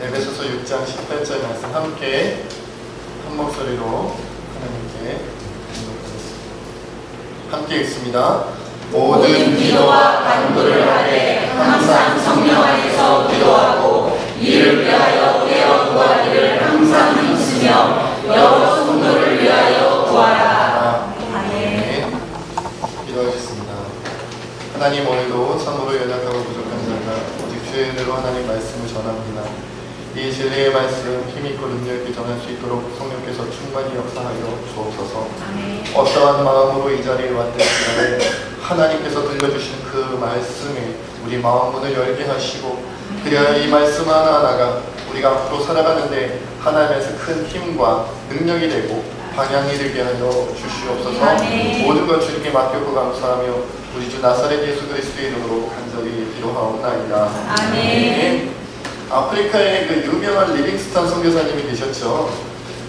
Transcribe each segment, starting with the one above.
에베소서 6장 18절 말씀 함께 한 목소리로 하나님께 기도하겠습니다. 함께 읽습니다. 모든 기도와 간구를 하되 항상 성령 안에서 기도하고 이를 위하여 깨어 구하기를 항상 힘쓰며 여러 성도를 위하여 구하라. 아멘. 기도하겠습니다. 하나님, 오늘도 참으로 연약하고 부족한 자가 오직 주의 은혜로 하나님 말씀을 전합니다. 이 진리의 말씀 힘있고 능력있게 전할 수 있도록 성령께서 충만히 역사하여 주옵소서. 어떠한 마음으로 이 자리에 왔든지 하나님께서 들려주신 그 말씀에 우리 마음 문을 열게 하시고, 그래야 이 말씀 하나하나가 우리가 앞으로 살아가는데 하나님에서 큰 힘과 능력이 되고 방향이 되게 하여 주시옵소서. 모든 것 주님께 맡겼고 감사하며 우리 주 나사렛 예수 그리스도의 이름으로 간절히 기도하옵나이다. 아멘. 아프리카에 그 유명한 리빙스턴 선교사님이 계셨죠.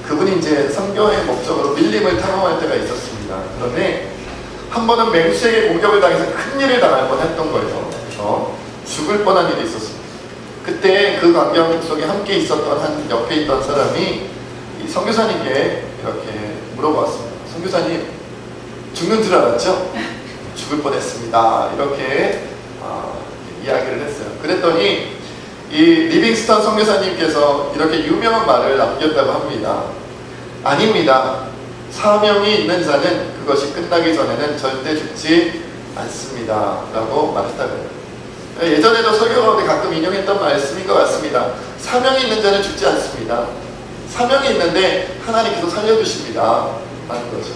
그분이 이제 선교의 목적으로 밀림을 탐험할 때가 있었습니다. 그런데 한 번은 맹수에게 공격을 당해서 큰일을 당할 뻔했던 거예요. 그래서 죽을 뻔한 일이 있었습니다. 그때 그 광경 속에 함께 있었던 한 옆에 있던 사람이 이 선교사님께 이렇게 물어보았습니다. 선교사님, 죽는 줄 알았죠? 죽을 뻔했습니다. 이렇게 이야기를 했어요. 그랬더니 이 리빙스턴 선교사님께서 이렇게 유명한 말을 남겼다고 합니다. 아닙니다. 사명이 있는 자는 그것이 끝나기 전에는 절대 죽지 않습니다. 라고 말했다고요. 예전에도 설교 가운데 가끔 인용했던 말씀인 것 같습니다. 사명이 있는 자는 죽지 않습니다. 사명이 있는데 하나님께서 살려주십니다. 라는 거죠.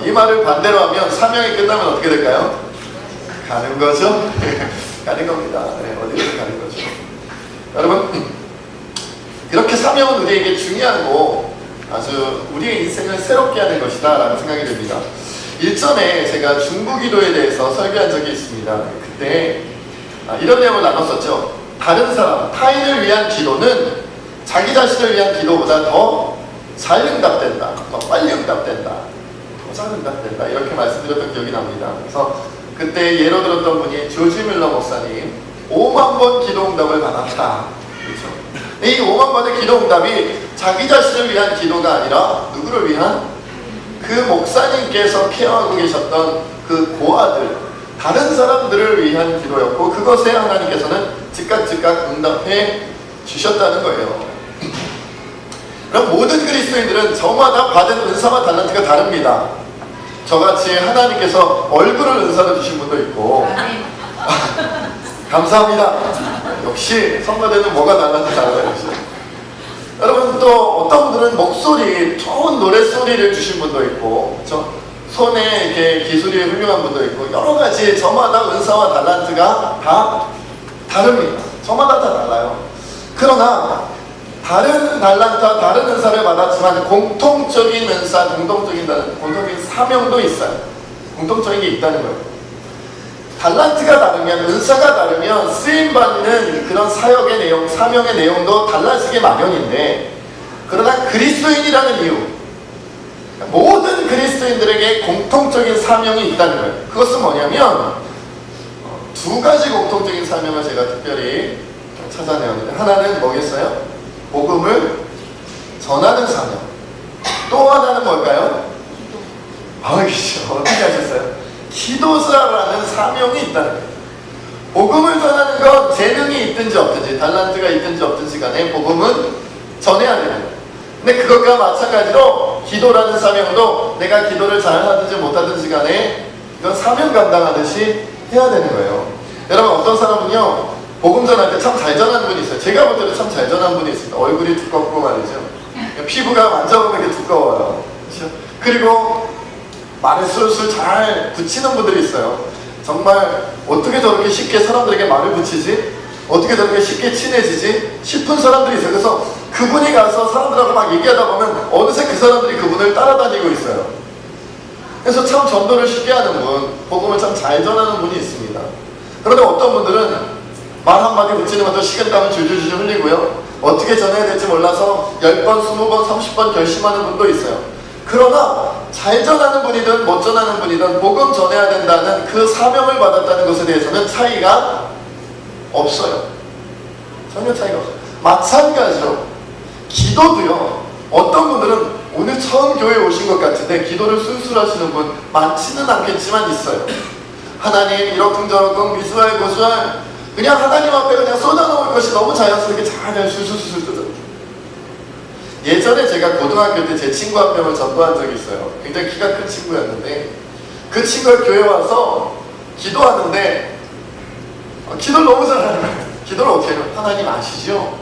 이 말을 반대로 하면 사명이 끝나면 어떻게 될까요? 가는 거죠? 가는 겁니다. 네, 어디로 가는 거죠? 여러분, 이렇게 사명은 우리에게 중요하고 아주 우리의 인생을 새롭게 하는 것이다 라는 생각이 듭니다. 일전에 제가 중보기도에 대해서 설교한 적이 있습니다. 그때 이런 내용을 나눴었죠. 다른 사람, 타인을 위한 기도는 자기 자신을 위한 기도보다 더 잘 응답된다, 더 빨리 응답된다, 더 잘 응답된다, 이렇게 말씀드렸던 기억이 납니다. 그래서 그때 예로 들었던 분이 조지 밀러 목사님, 5만 번 기도 응답을 받았다. 그렇죠? 이 5만 번의 기도 응답이 자기 자신을 위한 기도가 아니라 누구를 위한? 그 목사님께서 케어하고 계셨던 그 고아들, 다른 사람들을 위한 기도였고, 그것에 하나님께서는 즉각 응답해 주셨다는 거예요. 그럼 모든 그리스도인들은 저마다 받은 은사와 달란트가 다릅니다. 저같이 하나님께서 얼굴을 은사로 주신 분도 있고, 감사합니다. 역시 성가대는 뭐가 달라서 잘하다. 여러분, 또 어떤 분들은 목소리, 좋은 노랫소리를 주신 분도 있고, 손에 이렇게 기술이 훌륭한 분도 있고, 여러 가지 저마다 은사와 달란트가 다 다릅니다. 저마다 다 달라요. 그러나 다른 달란트와 다른 은사를 받았지만 공통적인 은사, 공통적인 사명도 있어요. 공통적인 게 있다는 거예요. 달란트가 다르면, 은사가 다르면 쓰임받는 그런 사역의 내용, 사명의 내용도 달라지게 마련인데, 그러나 그리스도인이라는 이유, 모든 그리스도인들에게 공통적인 사명이 있다는 거예요. 그것은 뭐냐면 두 가지 공통적인 사명을 제가 특별히 찾아내었는데, 하나는 뭐겠어요? 복음을 전하는 사명. 또 하나는 뭘까요? 그렇죠. 어떻게 하셨어요? 기도자라는 사명이 있다는 거예요. 복음을 전하는 건 재능이 있든지 없든지, 달란트가 있든지 없든지 간에 복음은 전해야 되는 거예요. 근데 그것과 마찬가지로 기도라는 사명도 내가 기도를 잘하든지 못하든지 간에 이건 사명 감당하듯이 해야 되는 거예요. 여러분, 어떤 사람은요, 복음 전할 때 참 잘 전하는 분이 있어요. 제가 볼 때도 참 잘 전하는 분이 있습니다. 얼굴이 두껍고 말이죠. 피부가 만져보면 이렇게 두꺼워요. 그렇죠? 그리고 말을 술술 잘 붙이는 분들이 있어요. 정말 어떻게 저렇게 쉽게 사람들에게 말을 붙이지? 어떻게 저렇게 쉽게 친해지지? 싶은 사람들이 있어요. 그래서 그분이 가서 사람들하고 막 얘기하다 보면 어느새 그 사람들이 그분을 따라다니고 있어요. 그래서 참 전도를 쉽게 하는 분, 복음을 참 잘 전하는 분이 있습니다. 그런데 어떤 분들은 말 한마디 붙이는 것도 식은땀을 줄줄줄 흘리고요, 어떻게 전해야 될지 몰라서 10번, 20번, 30번 결심하는 분도 있어요. 그러나 잘 전하는 분이든 못 전하는 분이든 복음 전해야 된다는 그 사명을 받았다는 것에 대해서는 차이가 없어요. 전혀 차이가 없어요. 마찬가지로 기도도요. 어떤 분들은 오늘 처음 교회에 오신 것 같은데 기도를 술술 하시는 분 많지는 않겠지만 있어요. 하나님 이러쿵저러쿵 미수할 고수할 그냥 하나님 앞에 그냥 쏟아놓을 것이 너무 자연스럽게 잘 술술술 뜯어. 예전에 제가 고등학교 때 제 친구 한 명을 전도한 적이 있어요. 굉장히 키가 큰 친구였는데 그 친구가 교회 와서 기도하는데 기도를 너무 잘하는 거예요. 기도를 어떻게 해요? 하나님 아시죠?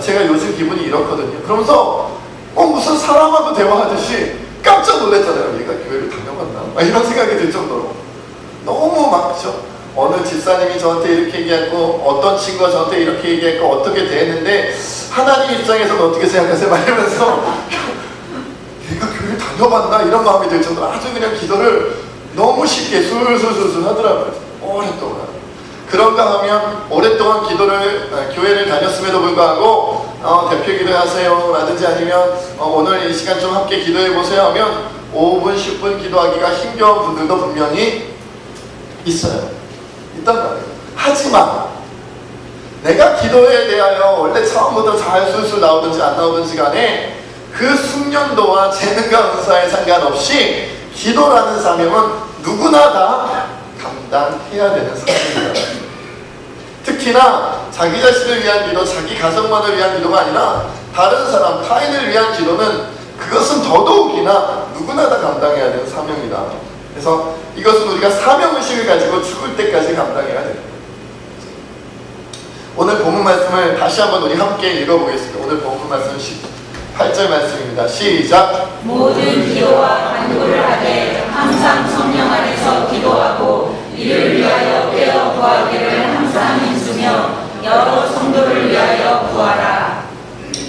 제가 요즘 기분이 이렇거든요. 그러면서 무슨 사람하고 대화하듯이 깜짝 놀랐잖아요. 얘가 교회를 다녀갔나? 이런 생각이 들 정도로 너무 막죠. 어느 집사님이 저한테 이렇게 얘기했고 어떤 친구가 저한테 이렇게 얘기했고 어떻게 됐는데 하나님 입장에서는 어떻게 생각하세요? 막 이러면서 얘가 교회를 다녀봤나? 이런 마음이 들 정도로 아주 그냥 기도를 너무 쉽게 술술술술 하더라고요. 오랫동안. 그런가 하면 오랫동안 교회를 다녔음에도 불구하고 대표 기도하세요 라든지 아니면 오늘 이 시간 좀 함께 기도해 보세요 하면 5분 10분 기도하기가 힘겨운 분들도 분명히 있어요. 있단 말이에요. 하지만 내가 기도에 대하여 원래 처음부터 잘 술술 나오든지 안 나오든지 간에 그 숙련도와 재능과 은사에 상관없이 기도라는 사명은 누구나 다 감당해야 되는 사명입니다. 특히나 자기 자신을 위한 기도, 자기 가정만을 위한 기도가 아니라 다른 사람, 타인을 위한 기도는 그것은 더더욱이나 누구나 다 감당해야 되는 사명이다. 그래서 이것은 우리가 사명의식을 가지고 죽을 때까지 감당해야 됩니다. 오늘 본문 말씀을 다시 한번 우리 함께 읽어보겠습니다. 오늘 본문 말씀은 18절 말씀입니다. 시작! 모든 기도와 간구를 하되 항상 성령 안에서 기도하고 이를 위하여 깨어 구하기를 항상 힘쓰며 여러 성도를 위하여 구하라.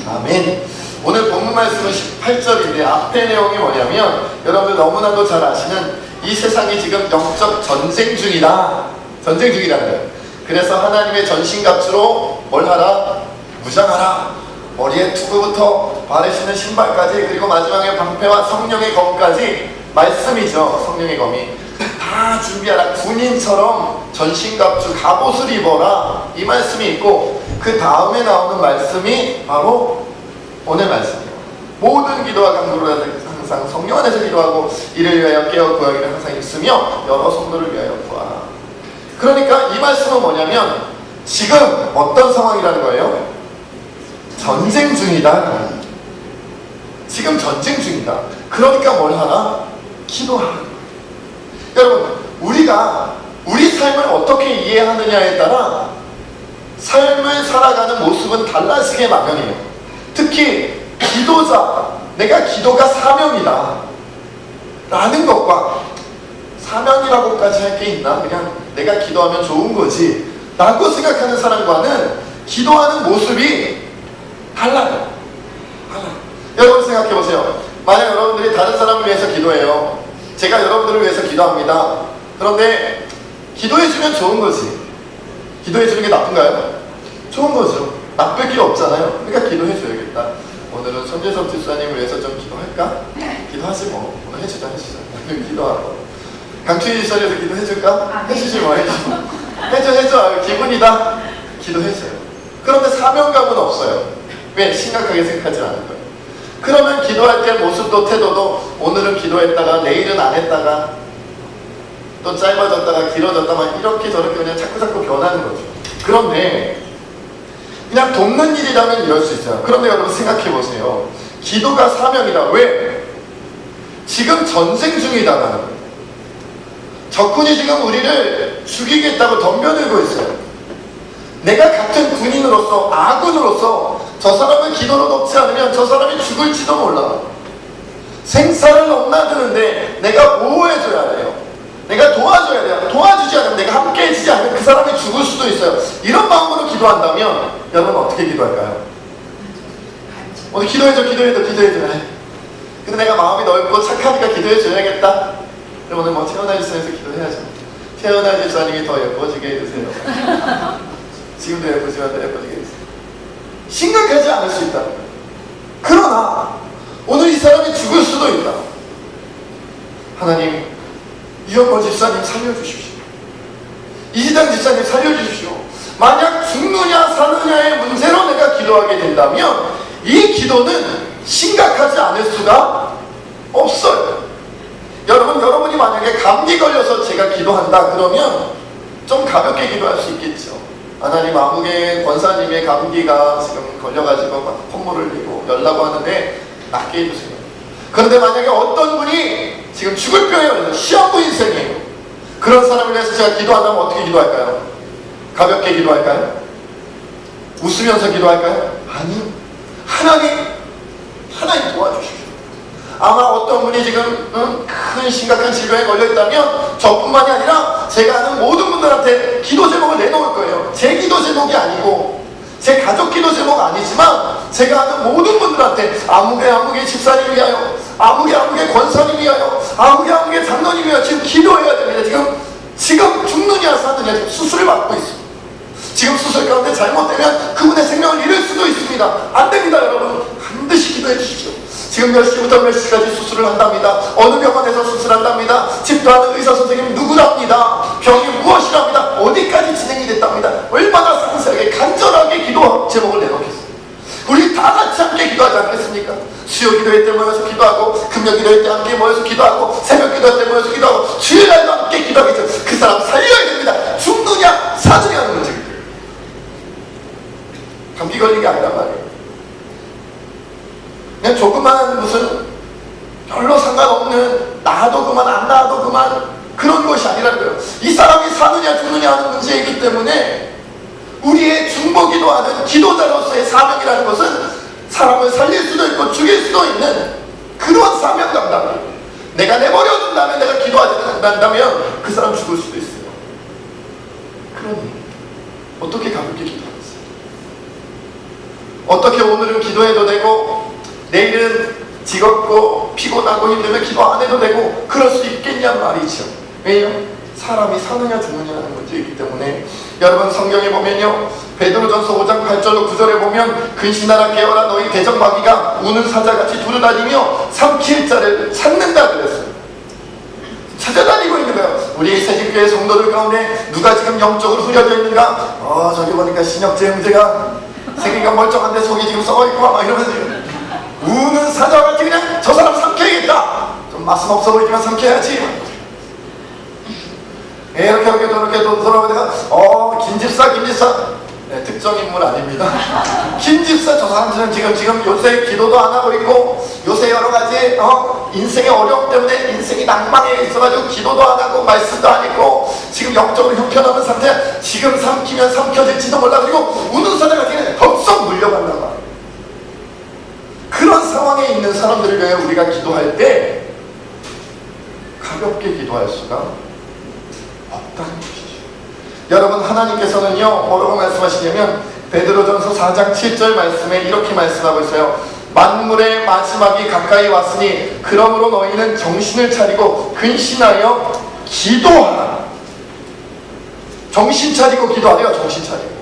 아멘. 오늘 본문 말씀은 18절인데 앞에 내용이 뭐냐면 여러분들 너무나도 잘 아시는 이 세상이 지금 영적 전쟁 중이다. 전쟁 중이라는 거예요. 그래서 하나님의 전신갑주로 뭘 하라? 무장하라. 머리에 투구부터 발에 신는 신발까지 그리고 마지막에 방패와 성령의 검까지 말씀이죠. 성령의 검이 다 준비하라. 군인처럼 전신갑주 갑옷을 입어라. 이 말씀이 있고 그 다음에 나오는 말씀이 바로 오늘 말씀이에요. 모든 기도와 간구를 항상 성령 안에서 기도하고 이를 위하여 깨어 구하기를 항상 힘쓰며 여러 성도를 위하여 구하라. 그러니까 이 말씀은 뭐냐면 지금 어떤 상황이라는 거예요? 전쟁 중이다. 지금 전쟁 중이다. 그러니까 뭘 하나? 기도하라. 여러분, 우리가 우리 삶을 어떻게 이해하느냐에 따라 삶을 살아가는 모습은 달라지게 마련이에요. 특히 기도자, 내가 기도가 사명이다 라는 것과 사명이라고까지 할 게 있나? 그냥 내가 기도하면 좋은 거지 라고 생각하는 사람과는 기도하는 모습이 달라요. 여러분 생각해 보세요. 만약 여러분들이 다른 사람을 위해서 기도해요. 제가 여러분들을 위해서 기도합니다. 그런데 기도해주면 좋은 거지. 기도해주는 게 나쁜가요? 좋은 거죠. 나쁠 게 없잖아요. 그러니까 기도해줘야겠다. 오늘은 손재섭 집사님을 위해서 좀 기도할까? 기도하지 뭐. 오늘 해주자. 기도하고. 강추희 집사님에서 기도해줄까? 해주지 뭐 해줘. 기분이다. 기도해줘요. 그런데 사명감은 없어요. 왜? 심각하게 생각하지 않은 거예요. 그러면 기도할 때 모습도 태도도 오늘은 기도했다가 내일은 안 했다가 또 짧아졌다가 길어졌다 막 이렇게 저렇게 그냥 자꾸 변하는 거죠. 그런데 그냥 돕는 일이라면 이럴 수 있어요. 그런데 여러분 생각해 보세요. 기도가 사명이다. 왜? 지금 전쟁 중이다라는 거예요. 적군이 지금 우리를 죽이겠다고 덤벼들고 있어요. 내가 같은 군인으로서 아군으로서 저 사람을 기도로 돕지 않으면 저 사람이 죽을지도 몰라. 생사를 넘나드는데 내가 보호해줘야 돼요. 내가 도와줘야 돼요. 도와주지 않으면 내가 함께 해주지 않으면 그 사람이 죽을 수도 있어요. 이런 마음으로 기도한다면 여러분 어떻게 기도할까요? 오늘 기도해줘. 근데 내가 마음이 넓고 착하니까 기도해줘야겠다. 그럼 오늘 뭐 태어날 집사에서 기도해야죠. 태어날 집사님이 더 예뻐지게 해주세요. 지금도 예쁘지만 더 예뻐지게 해주세요. 심각하지 않을 수 있다. 그러나 오늘 이 사람이 죽을 수도 있다. 하나님, 이영권 집사님 살려주십시오. 이시장 집사님 살려주십시오. 만약 죽느냐 사느냐의 문제로 내가 기도하게 된다면 이 기도는 심각하지 않을 수가 없어요. 여러분이 만약에 감기 걸려서 제가 기도한다 그러면 좀 가볍게 기도할 수 있겠죠. 하나님, 아무개 권사님의 감기가 지금 걸려가지고 막 콧물을 흘리고 열라고 하는데 낫게 해주세요. 그런데 만약에 어떤 분이 지금 죽을 병에 걸려서 시한부 인생이에요. 그런 사람을 위해서 제가 기도한다면 어떻게 기도할까요? 가볍게 기도할까요? 웃으면서 기도할까요? 아니, 하나님 도와주십시오. 아마 어떤 분이 지금 큰 심각한 질병에 걸려있다면 저뿐만이 아니라 제가 아는 모든 분들한테 기도 제목을 내놓을 거예요. 제 기도 제목이 아니고 제 가족 기도 제목 아니지만 제가 아는 모든 분들한테 아무개 집사님 위하여, 아무개 권사님 위하여, 아무개 장로님 위하여 지금 기도해야 됩니다. 지금 죽느냐 사느냐 지금 수술을 받고 있습니다. 지금 수술 가운데 잘못되면 그분의 생명을 잃을 수도 있습니다. 안 됩니다. 여러분, 반드시 기도해 주십시오. 지금 몇 시부터 몇 시까지 수술을 한답니다. 어느 병원에서 수술한답니다. 집도하는 의사 선생님 누구랍니다. 병이 무엇이랍니다. 어디까지 진행이 됐답니다. 얼마나 상세하게 간절하게 기도 제목을 내놓겠습니다. 우리 다 같이 함께 기도하지 않겠습니까? 수요 기도회 때 모여서 기도하고, 금요 기도회 때 함께 모여서 기도하고, 새벽 기도회 때 모여서 기도하고, 주일날도 함께 기도하겠죠. 그 사람 살려야 됩니다. 죽느냐 사느냐 하는 문제입니다. 감기 걸린 게 아니란 말이에요. 그냥 조그만 무슨 별로 상관없는 나도 그만 안 나도 그만 그런 것이 아니라는 거예요. 이 사람이 사느냐 죽느냐 하는 문제이기 때문에 우리의 중보기도하는 기도자로서의 사명이라는 것은 사람을 살릴 수도 있고 죽일 수도 있는 그런 사명 감당이에요. 내가 내버려둔다면, 내가 기도하지 않는다면 그 사람 죽을 수도 있어요. 그러니 어떻게 가볍게 기도하겠어요? 어떻게 오늘은 기도해도 되고 내일은 지겹고 피곤하고 힘들면 기도 안 해도 되고 그럴 수 있겠냔 말이죠. 왜요? 사람이 사느냐 죽느냐 하는 문제이기 때문에. 여러분, 성경에 보면요, 베드로전서 5장 8절로 9절에 보면 근신하라 깨어라 너희 대적마귀가 우는 사자같이 두루다니며 삼킬 자를 찾는다 그랬어요. 찾아다니고 있는 거예요. 우리 새집교회 성도들 가운데 누가 지금 영적으로 흐려져 있는가? 저기 보니까 신혁재 형제가 생기가 멀쩡한데 속이 지금 썩어있구만 막 이러면서 우는 사자같이 그냥 저 사람 삼켜야겠다. 좀 맛은 없어 보이지만 삼켜야지. 이렇게 돌아오고 내가 김집사 네, 특정 인물 아닙니다. 김집사 저 사람들은 지금 요새 기도도 안 하고 있고 요새 여러 가지 인생의 어려움 때문에 인생이 낭망에 있어가지고 기도도 안 하고 말씀도 안 읽고 지금 영적으로 형편없는 상태야. 지금 삼키면 삼켜질지도 몰라. 그리고 우는 사자가 그냥 덥석 물려간단 말이야. 그런 상황에 있는 사람들을 위해 우리가 기도할 때 가볍게 기도할 수가 없다는 것이죠. 여러분, 하나님께서는요 뭐라고 말씀하시냐면 베드로전서 4장 7절 말씀에 이렇게 말씀하고 있어요. 만물의 마지막이 가까이 왔으니 그러므로 너희는 정신을 차리고 근신하여 기도하라. 정신 차리고 기도하래요. 정신 차리고.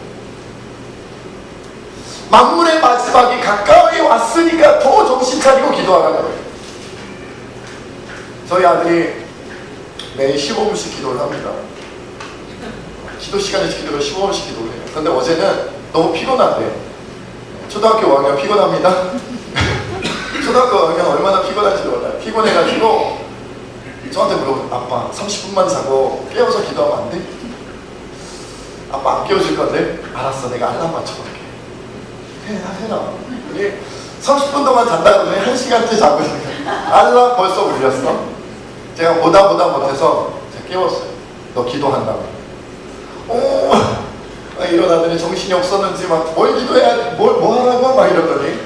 만물의 마지막이 가까이 왔으니까 더 정신 차리고 기도하라는 거예요. 저희 아들이 매일 15분씩 기도를 합니다. 기도 시간에 기도를 15분씩 기도를 해요. 그런데 어제는 너무 피곤한데, 초등학교 5학년 피곤합니다. 초등학교 5학년 얼마나 피곤한지도 몰라요. 피곤해가지고 저한테 물어보고, 아빠 30분만 자고 깨워서 기도하면 안 돼? 아빠 안 깨워줄 건데? 알았어, 내가 알람 맞춰볼게. 해라. 우리 30분 동안 잔다 그러더니 1시간째 자고 있어요. 알람 벌써 울렸어. 제가 보다 못해서 제가 깨웠어요. 너 기도한다고. 일어나더니 정신이 없었는지 막 뭘 기도해야 뭐 하라고 막 이러더니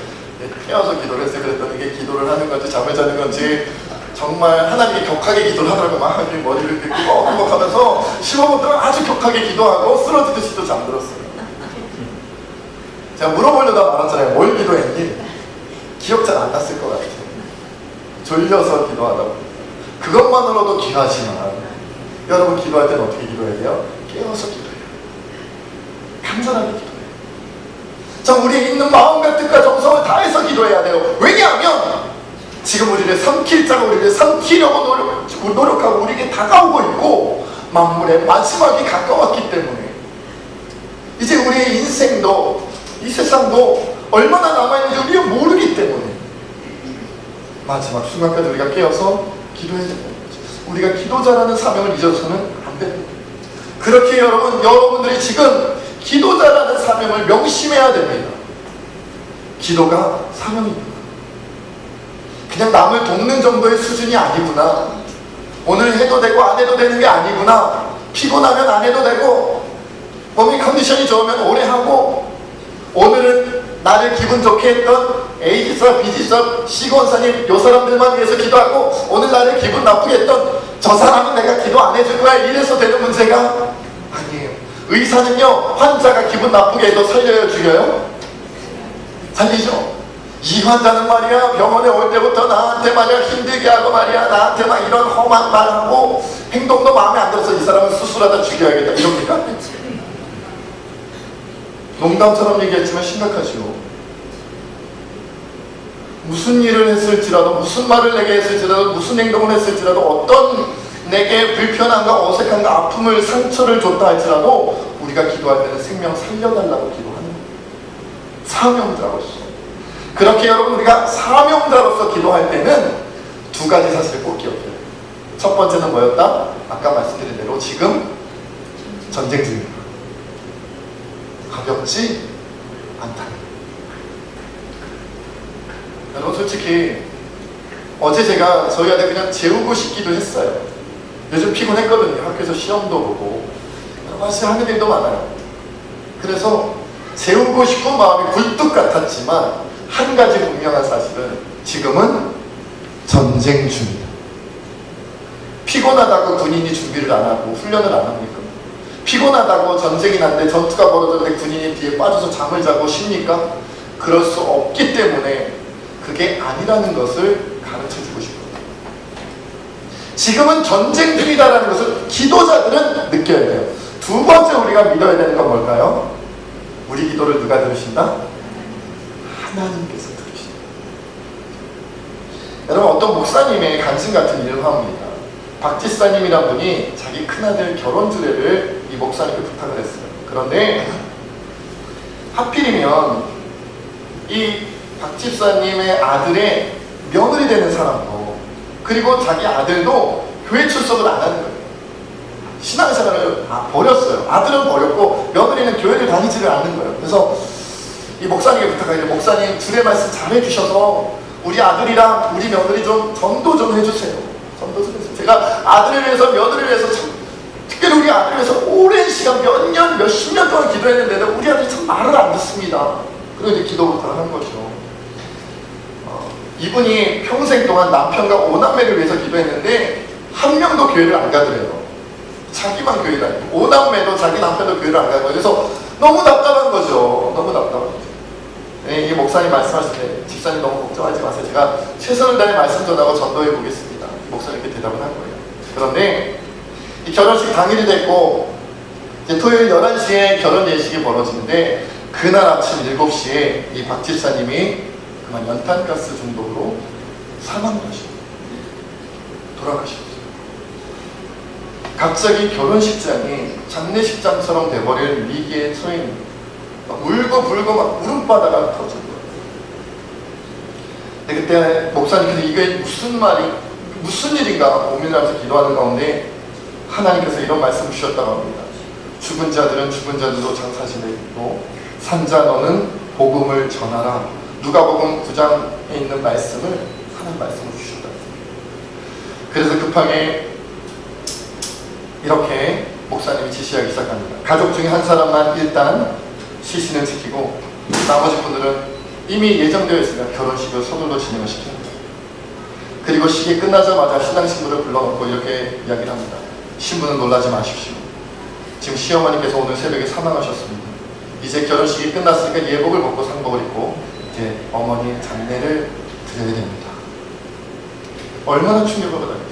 깨워서 기도를 했어요. 그랬더니 이게 기도를 하는 건지 잠을 자는 건지 정말 하나님께 격하게 기도를 하더라고. 막 머리를 이렇게 꾸벅꾸벅 하면서 15분 동안 아주 격하게 기도하고 쓰러지듯이 또 잠들었어요. 제가 물어보려다 말았잖아요. 뭘 기도했니? 기억 잘 안 났을 것 같아요. 졸려서 기도하다고. 그것만으로도 귀하지만 여러분, 기도할 때는 어떻게 기도해야 돼요? 깨워서 기도해요. 간절하게 기도해요. 자, 우리의 있는 마음과 뜻과 정성을 다해서 기도해야 돼요. 왜냐하면 지금 우리를 삼킬 자가 우리를 삼키려고 노력하고 우리에게 다가오고 있고 만물의 마지막이 가까웠기 때문에 이제 우리의 인생도 이 세상도 얼마나 남아있는지 우리가 모르기 때문에 마지막 순간까지 우리가 깨어서 기도해야 됩니다. 우리가 기도자라는 사명을 잊어서는 안 됩니다. 그렇게 여러분들이 지금 기도자라는 사명을 명심해야 됩니다. 기도가 사명입니다. 그냥 남을 돕는 정도의 수준이 아니구나. 오늘 해도 되고 안 해도 되는 게 아니구나. 피곤하면 안 해도 되고 몸이 컨디션이 좋으면 오래 하고, 오늘은 나를 기분 좋게 했던 A지사, B지사, C권사님 요 사람들만 위해서 기도하고, 오늘 나를 기분 나쁘게 했던 저 사람은 내가 기도 안 해줄 거야, 이래서 되는 문제가 아니에요. 의사는요, 환자가 기분 나쁘게 해도 살려요, 죽여요? 살리죠. 이 환자는 말이야, 병원에 올 때부터 나한테 말이야 힘들게 하고 말이야, 나한테 막 이런 험한 말하고 행동도 마음에 안 들어서 이 사람은 수술하다 죽여야겠다, 이럽니까? 농담처럼 얘기했지만 심각하죠. 무슨 일을 했을지라도, 무슨 말을 내게 했을지라도, 무슨 행동을 했을지라도, 어떤 내게 불편함과 어색함과 아픔을, 상처를 줬다 할지라도 우리가 기도할 때는 생명 살려달라고 기도하는 거예요. 사명자로서. 그렇게 여러분, 우리가 사명자로서 기도할 때는 두 가지 사실을 꼭 기억해야 돼요. 첫 번째는 뭐였다? 아까 말씀드린 대로 지금 전쟁 중입니다. 가볍지 않다는. 여러분, 솔직히 어제 제가 저희 아들 그냥 재우고 싶기도 했어요. 요즘 피곤했거든요. 학교에서 시험도 보고 여러 가지 하는 일도 많아요. 그래서 재우고 싶은 마음이 굴뚝 같았지만 한 가지 분명한 사실은 지금은 전쟁 중이다. 피곤하다고 군인이 준비를 안 하고 훈련을 안 합니까? 피곤하다고 전쟁이 났는데 전투가 벌어졌는데 군인이 뒤에 빠져서 잠을 자고 쉽니까? 그럴 수 없기 때문에 그게 아니라는 것을 가르쳐주고 싶어요. 지금은 전쟁 중이다라는 것을 기도자들은 느껴야 돼요. 두 번째 우리가 믿어야 되는 건 뭘까요? 우리 기도를 누가 들으신다? 하나님께서 들으신다. 여러분, 어떤 목사님의 간증 같은 일을 합니다. 박지사님이란 분이 자기 큰아들 결혼 주례를 이 목사님께 부탁을 했어요. 그런데 하필이면 이 박집사님의 아들의 며느리 되는 사람도, 그리고 자기 아들도 교회 출석을 안 하는 거예요. 신앙생활을 버렸어요. 아들은 버렸고 며느리는 교회를 다니지를 않는 거예요. 그래서 이 목사님께 부탁하길래, 목사님 주례 말씀 잘 해주셔서 우리 아들이랑 우리 며느리 좀 전도 좀 해주세요. 전도 좀 해주세요. 제가 아들을 위해서, 며느리를 위해서, 참 특별히 우리 아들을 위해서 오랜 시간, 몇 년, 몇십 년 동안 기도했는데도 우리 아들이 참 말을 안 듣습니다. 그리고 이제 기도 부탁을 한 거죠. 이분이 평생 동안 남편과 5남매를 위해서 기도했는데 한 명도 교회를 안 가더래요. 자기만 교회 다니고 5남매도 자기 남편도 교회를 안 가고, 그래서 너무 답답한 거죠. 너무 답답한 거죠. 이 목사님 말씀하실 때, 집사님 너무 걱정하지 마세요, 제가 최선을 다해 말씀 전하고 전도해 보겠습니다, 목사님께 대답을 한 거예요. 그런데 이 결혼식 당일이 됐고 이제 토요일 11시에 결혼 예식이 벌어지는데, 그날 아침 7시에 이 박 집사님이 그만 연탄가스 중독으로 사망하셨어요. 돌아가셨어요. 갑자기 결혼식장이 장례식장처럼 돼버릴 위기에 처해 있는 거예요. 막 울고 불고 막 울음바다가 터진 거예요. 근데 그때 목사님께서 이게 무슨 말이, 무슨 일인가 고민하면서 기도하는 가운데 하나님께서 이런 말씀을 주셨다고 합니다. 죽은 자들은 죽은 자들로 장사시되 있고 산자 너는 복음을 전하라. 누가복음 9장에 있는 말씀을, 하나님 말씀을 주셨다. 그래서 급하게 이렇게 목사님이 지시하기 시작합니다. 가족 중에 한 사람만 일단 시신을 지키고 나머지 분들은 이미 예정되어 있으면 결혼식을 서둘러 진행을 시킵니다. 그리고 식이 끝나자마자 신랑 신부를 불러놓고 이렇게 이야기를 합니다. 신부는 놀라지 마십시오. 지금 시어머니께서 오늘 새벽에 사망하셨습니다. 이제 결혼식이 끝났으니까 예복을 벗고 상복을 입고 이제 어머니의 장례를 드려야 됩니다. 얼마나 충격을 받았겠어요.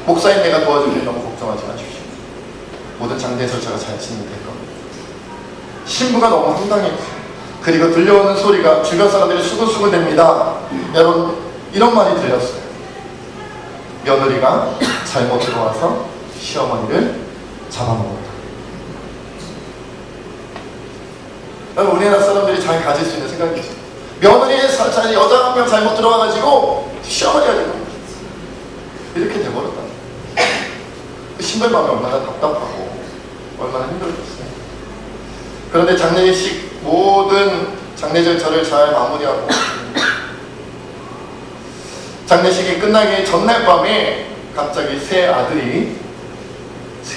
목사님 내가 도와줄 때 너무 걱정하지 마십시오. 모든 장례 절차가 잘 진행될 겁니다. 신부가 너무 황당했어요. 그리고 들려오는 소리가 주변 사람들이 수근수근 됩니다. 여러분, 이런 말이 들렸어요. 며느리가 잘못 들어와서 시어머니를 잡아먹었다. 우리나라 사람들이 잘 가질 수 있는 생각이죠. 며느리 여자 한 명 잘못 들어와가지고 시어머니가 되고 이렇게 돼버렸다. 신발방이 얼마나 답답하고 얼마나 힘들었겠어요. 그런데 장례식 모든 장례 절차를 잘 마무리하고 장례식이 끝나기 전날 밤에 갑자기 세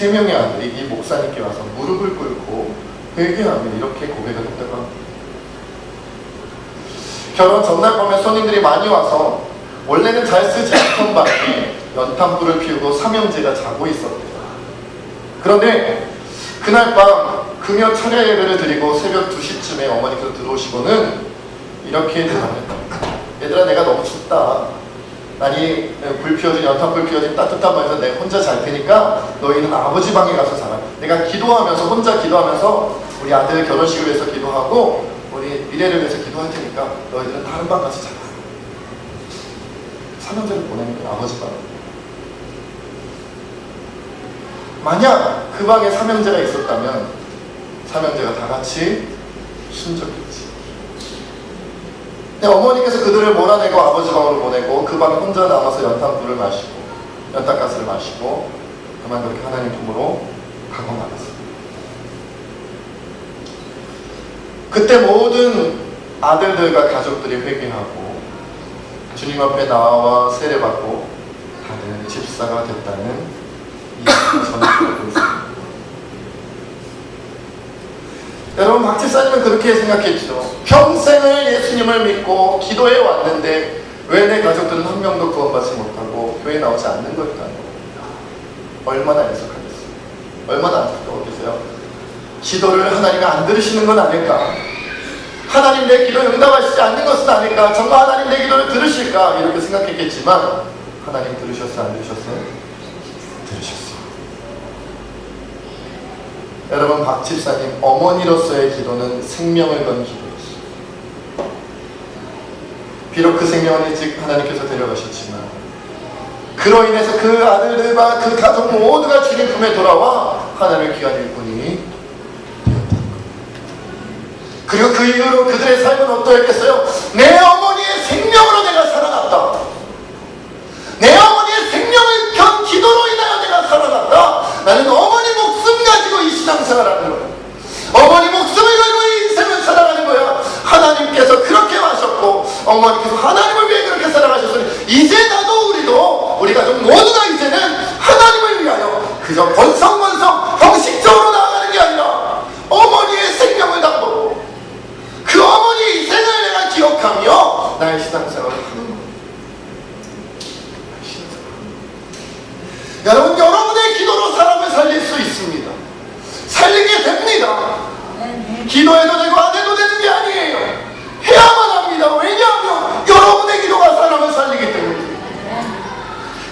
명의 아들이 이 목사님께 와서 무릎을 꿇고 회개하며 이렇게 고백을 했다고 합니다. 결혼 전날 밤에 손님들이 많이 와서 원래는 잘 쓰지 않던 방에 연탄불을 피우고 삼형제가 자고 있었대요. 그런데 그날 밤 금요 철야 예배를 드리고 새벽 2시쯤에 어머니께서 들어오시고는 이렇게 대답했다. 얘들아, 내가 너무 춥다. 아니, 연탄불 피워진 따뜻한 방에서 내가 혼자 잘 테니까 너희는 아버지 방에 가서 자라. 내가 기도하면서, 혼자 기도하면서 우리 아들 결혼식을 위해서 기도하고 우리 미래를 위해서 기도할 테니까 너희들은 다른 방 가서 자라. 삼형제를 보내는 거야, 아버지 방. 만약 그 방에 삼형제가 있었다면 삼형제가 다 같이 순적했지. 어머니께서 그들을 몰아내고 아버지 방으로 보내고 그 방에 혼자 남아서 연탄불을 마시고 연탄가스를 마시고 그만 그렇게 하나님 품으로 가고 나갔어요. 그때 모든 아들들과 가족들이 회개하고 주님 앞에 나와 세례받고 다들 집사가 됐다는 이야기를 전해드리고 있습니다. 여러분, 박 집사님은 그렇게 생각했죠. 평생을 예수님을 믿고 기도해 왔는데 왜 내 가족들은 한 명도 구원받지 못하고 교회에 나오지 않는 걸까요? 얼마나 애석하겠어요. 얼마나 안타까웠겠어요. 기도를 하나님이 안 들으시는 건 아닐까? 하나님 내 기도 응답하시지 않는 것은 아닐까? 정말 하나님 내 기도를 들으실까? 이렇게 생각했겠지만 하나님 들으셨어요? 안 들으셨어요? 들으셨어요. 여러분, 박 집사님 어머니로서의 기도는 생명을 건 기도였어요. 비록 그 생명은 일찍 하나님께서 데려가셨지만 그로 인해서 그 아들들과 그 가족 모두가 주님 품에 돌아와 하나님의 귀한 일꾼이 되었다. 그리고 그 이후로 그들의 삶은 어떠했겠어요? 내 어머니의 생명으로 내가 살아났다. 내 어머니의 생명을 건 기도로 인하여 내가 살아났다. 나는 어머니 목숨 가지고 이 신앙생활을 하는 거야. 어머니 목숨을 걸고 이 인생을 살아가는 거야. 하나님께서 그렇게 하셨고 어머니께서 하나님을 위해 그렇게 살아가셨으니 이제 나도 우리 가족 모두가 이제는 하나님을 위하여 그저 번성번성 형식적으로 나아가는 게 아니라 어머니의 생명을 담보고 그 어머니의 인생을 내가 기억하며 나의 신앙생활을 하는 거야. 여러분, 여러분의 기도로 사람을 살릴 수 있습니다. 살리게 됩니다. 기도해도 되고 안 해도 되는 게 아니에요. 해야만 합니다. 왜냐하면 여러분의 기도가 사람을 살리기 때문에.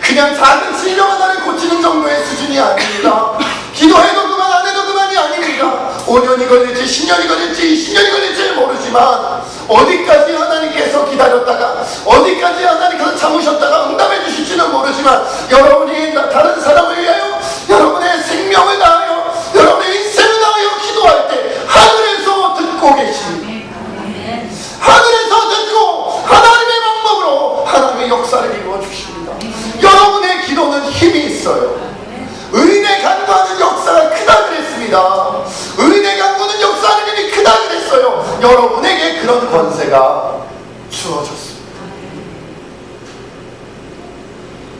그냥 작은 질병 하나를 고치는 정도의 수준이 아닙니다. 기도해도 그만 안 해도 그만이 아닙니다. 5년이 걸릴지 10년이 걸릴지 20년이 걸릴지 모르지만 어디까지 하나님께서 기다렸다가 어디까지 하나님께서 참으셨다가 응답해 주실지는 모르지만 여러분이 다른 사람을 위하여 여러분의 생명을 다하여 여러분의 인생을 다하여 기도할 때 하늘에서 듣고 계십니다. 하늘에서 듣고 하나님의 방법으로 하나님의 역사를 이루어 주십니다. 여러분의 기도는 힘이 있어요. 의인의 간구하는 역사가 크다 그랬습니다. 의인의 간구는 역사하는 힘이 크다 그랬어요. 여러분에게 그런 권세가 주어졌습니다.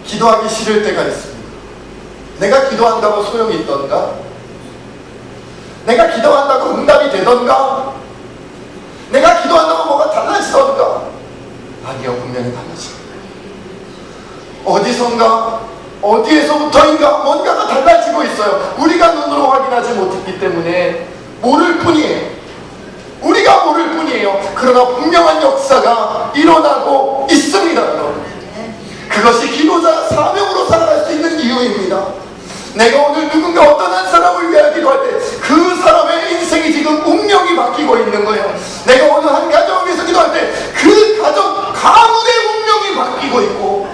기도하기 싫을 때가 있습니다. 내가 기도한다고 소용이 있던가? 내가 기도한다고 응답이 되던가? 내가 기도한다고 뭐가 달라지던가? 아니요, 분명히 달라집니다. 어디선가 어디에서부터인가 뭔가가 달라지고 있어요. 우리가 눈으로 확인하지 못했기 때문에 모를 뿐이에요. 우리가 모를 뿐이에요. 그러나 분명한 역사가 일어나고 있습니다. 그것이 기도자 사명으로 살아갈 수 있는 이유입니다. 내가 오늘 누군가 어떤 한 사람을 위하여 기도할 때 그 사람의 인생이 지금 운명이 바뀌고 있는 거예요. 내가 오늘 한 가정을 위해서 기도할 때 그 가정 가문의 운명이 바뀌고 있고,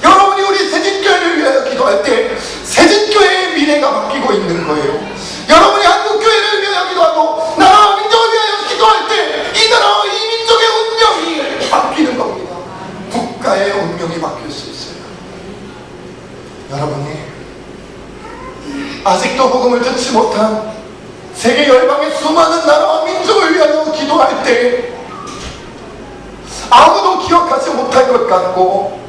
여러분이 우리 세진교회를 위하여 기도할 때 세진교회의 미래가 바뀌고 있는 거예요. 여러분이 한국교회를 위하여 기도하고 나라와 민족을 위하여 기도할 때 이 나라와 이 민족의 이루지 못한 세계 열방의 수많은 나라와 민족을 위하여 기도할 때 아무도 기억하지 못할 것 같고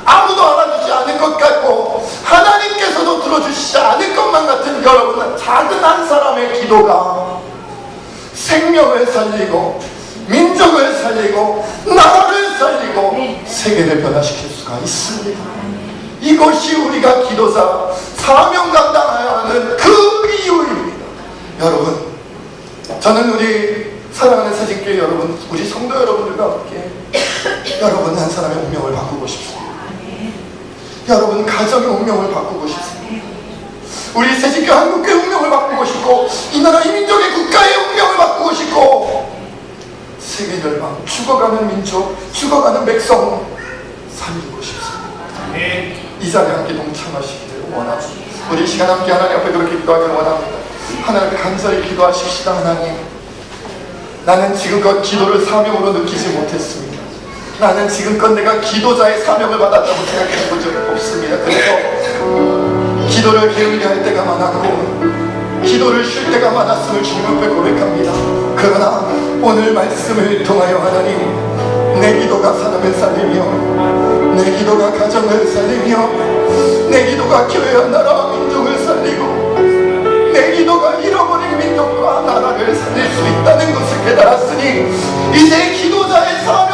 아무도 알아주지 않을 것 같고 하나님께서도 들어주시지 않을 것만 같은 여러분, 작은 한 사람의 기도가 생명을 살리고 민족을 살리고 나라를 살리고 세계를 변화시킬 수가 있습니다. 이것이 우리가 기도자 사명 감당해야 하는 그 이유입니다. 여러분, 저는 우리 사랑하는 새신교회 여러분, 우리 성도 여러분들과 함께 여러분 한 사람의 운명을 바꾸고 싶습니다. 여러분 가정의 운명을 바꾸고 싶습니다. 우리 새신교회 한국교회 운명을 바꾸고 싶고 이 나라 이 민족의 국가의 운명을 바꾸고 싶고 세계 열방, 죽어가는 민족, 죽어가는 백성 살리고 싶습니다. 이 자리에 함께 동참하시기를 원합니다. 우리 이 시간 함께 하나님 앞에 그렇게 기도하기를 원합니다. 하나님 간절히 기도하십시다. 하나님, 나는 지금껏 기도를 사명으로 느끼지 못했습니다. 나는 지금껏 내가 기도자의 사명을 받았다고 생각해 본 적이 없습니다. 그래서 기도를 게을리 할 때가 많았고 기도를 쉴 때가 많았음을 주님 앞에 고백합니다. 그러나 오늘 말씀을 통하여 하나님, 내 기도가 사람을 살리며 내 기도가 가정을 살리며 내 기도가 교회와 나라와 민족을 살리고 내 기도가 잃어버린 민족과 나라를 살릴 수 있다는 것을 깨달았으니 이제 기도자의 삶